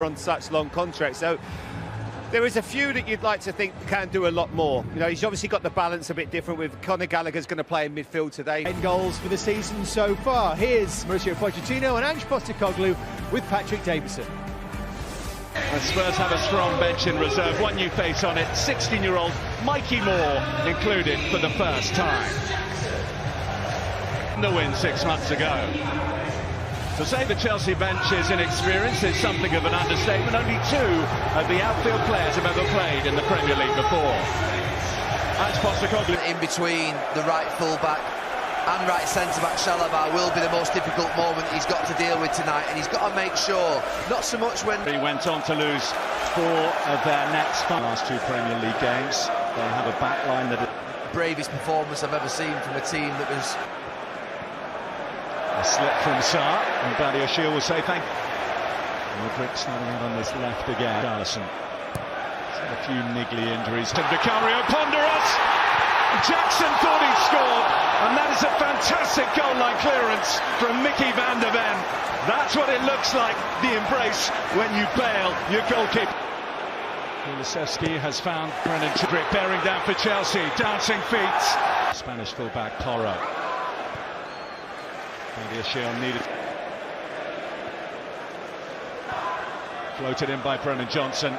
on such long contracts. So there is a few that you'd like to think can do a lot more. You know, he's obviously got the balance a bit different with Conor Gallagher's going to play in midfield today. 10 goals for the season so far. Here's Mauricio Pochettino and Ange Postecoglou with Patrick Davison. And Spurs have a strong bench in reserve. One new face on it, 16-year-old Mikey Moore included for the first time. The win 6 months ago. To say the Chelsea bench is inexperienced is something of an understatement. Only 2 of the outfield players have ever played in the Premier League before. Ange Postecoglou. In between the right full-back and right centre-back Chalobah will be the most difficult moment he's got to deal with tonight, and he's got to make sure, not so much when... He went on to lose 4 of their next 5 last 2 Premier League games. They have a back line that... Bravest performance I've ever seen from a team that was... A slip from Sarr, and Badiashile will say thank you. Mudryk standing out on this left again. Alisson. A few niggly injuries. To Vicario, ponderous! Jackson thought he'd scored, and that is a fantastic goal-line clearance from Mickey van der Ven. That's what it looks like, the embrace when you bail your goalkeeper. Kulusevski has found Brennan Mudryk bearing down for Chelsea, dancing feet. Spanish fullback Porro. Badiashile needed. Floated in by Brennan Johnson.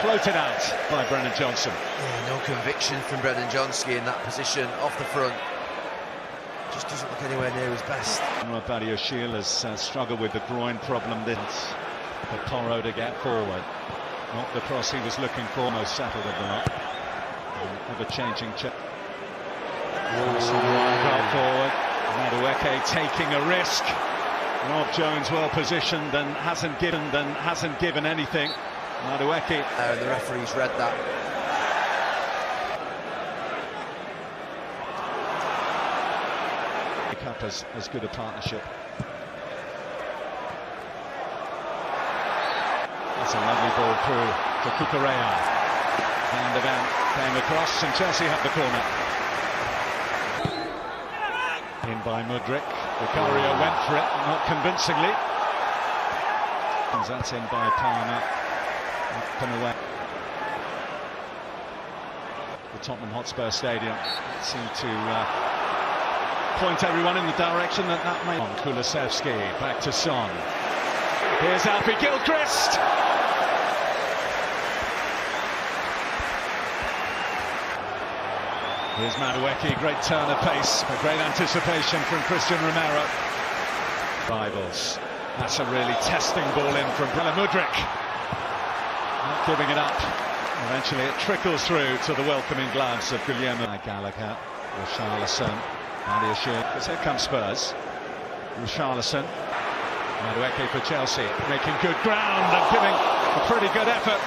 Floated out by Brennan Johnson. Yeah, no conviction from Brennan Johnson in that position off the front. Just doesn't look anywhere near his best. Badiashile has struggled with the groin problem. This for Porro to get forward. Not the cross he was looking for. Most settled of the lot. Ever-changing check. Well forward. Madueke taking a risk. Rob Jones well positioned and hasn't given anything. Madueke. And the referee's read that. Pick up as good a partnership. That's a lovely ball through for Cucurella. Van der Ven came across and Chelsea have the corner. In by Mudryk. Vicario went for it, not convincingly. That's in by Palmer. Up and away. The Tottenham Hotspur Stadium seemed to point everyone in the direction that may. On Kulusevski, back to Son. Here's Alfie Gilchrist. Here's Madueke, great turn of pace, a great anticipation from Christian Romero. Rivals. That's a really testing ball in from Mudryk. Not giving it up. Eventually it trickles through to the welcoming gloves of Guillermo. Gallagher, Richarlison, Badiashile. Because here comes Spurs. Richarlison. Madueke for Chelsea, making good ground and giving a pretty good effort.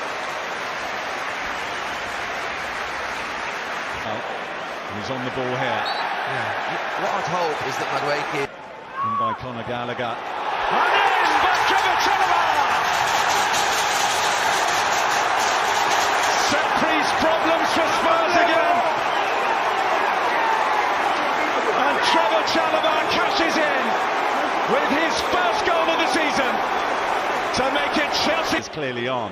He's on the ball here. Yeah. What I'd hope is that Madueke... In by Conor Gallagher. And in by Chalobah! Set-piece problems for Spurs again. And Trevor Chalobah cashes in with his first goal of the season to make it Chelsea. It's clearly on.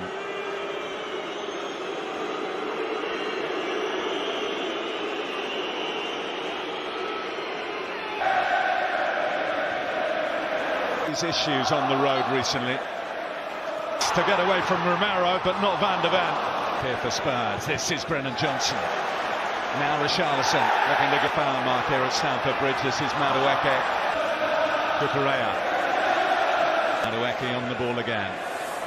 Issues on the road recently to get away from Romero, but not Van der Ven. Here for Spurs, this is Brennan Johnson. Now Richarlison looking to get foul mark here at Stamford Bridge. This is Madueke. Cucurella. Madueke on the ball again.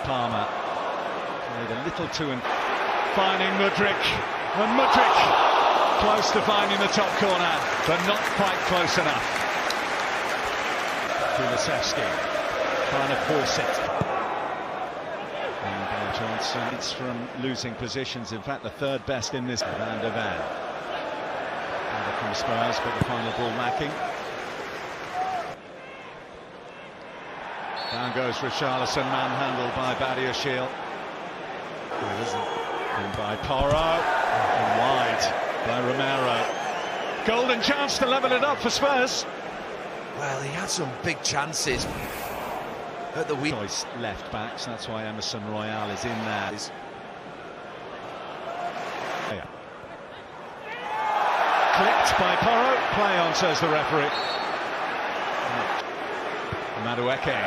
Palmer played a little too in. Finding Mudryk, and Mudryk close to finding the top corner, but not quite close enough. Kulusevski trying to force it. And by Johnson, it's from losing positions. In fact, the third best in this. Van der Ven. Over from Spurs, but the final ball lacking. Down goes Richarlison, manhandled by Badiashile. It isn't. And by Porro. And wide by Romero. Golden chance to level it up for Spurs. Well, he had some big chances. at the week. Choice left backs, that's why Emerson Royale is in there. Yeah. Clipped by Porro, play on, says the referee. Madueke.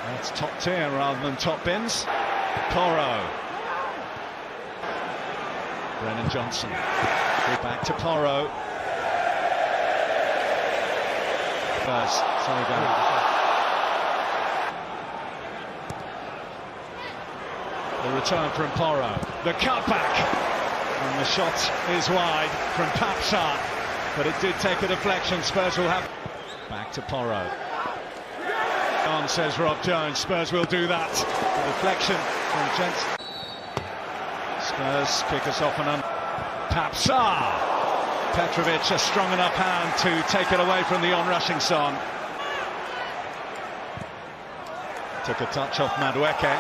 That's top tier rather than top bins. Porro. Brennan Johnson. Go back to Porro. First, sorry, the return from Porro. The cutback. And the shot is wide from Papsar. But it did take a deflection. Spurs will have. Back to Porro. On, says Rob Jones. Spurs will do that. The deflection from Jensen. Spurs pick us off and on. Papsar. Petrovic, a strong enough hand to take it away from the on-rushing Son. Took a touch off Madueke.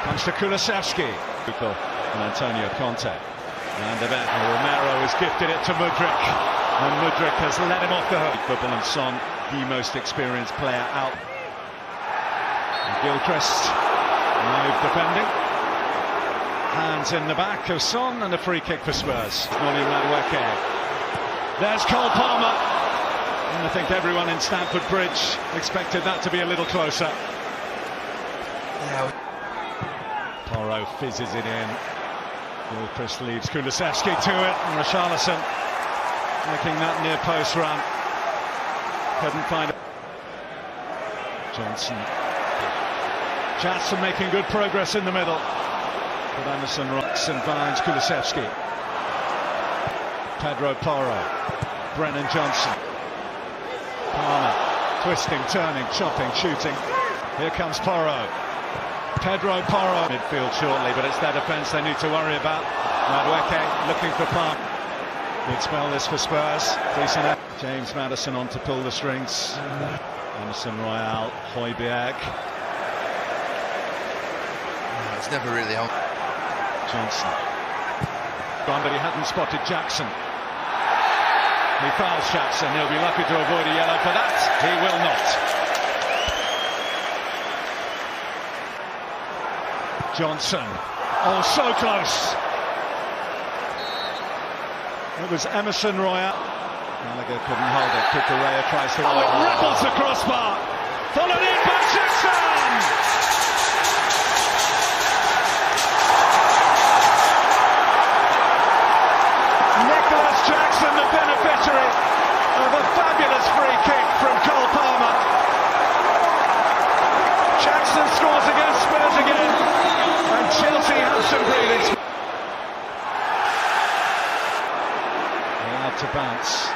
Comes to Kulusevski. And Antonio Conte. And Romero has gifted it to Mudryk. And Mudryk has let him off the hook. Football and Son, the most experienced player out. And Gilchrist, live defending. Hands in the back of Son and a free kick for Spurs. Noli Madueke. There's Cole Palmer. And I think everyone in Stamford Bridge expected that to be a little closer. Yeah. Porro fizzes it in. Gilchrist leads Kulusevski to it. And Richarlison making that near post run. Couldn't find it. Johnson. Jackson making good progress in the middle. But Emerson rocks and finds Kulusevski. Pedro Porro. Brennan Johnson. Palmer. Twisting, turning, chopping, shooting. Here comes Porro. Pedro Porro. Midfield shortly, but it's their defence they need to worry about. Madueke looking for Palmer. Good spell this for Spurs. Decent. James Maddison on to pull the strings. Emerson Royale, Højbjerg. It's never really on. Johnson. Gone, but he hadn't spotted Jackson. He fouls Jackson. He'll be lucky to avoid a yellow for that. He will not. Johnson. Oh, so close. It was Emerson Royale. Gallagher couldn't hold it. Cucurella tries to. Oh, it ripples the crossbar. Followed in by Jackson. Nicholas Jackson, the beneficiary of a fabulous free kick from Cole Palmer. Jackson scores against Spurs again, and Chelsea have some breathing. Allowed to bounce.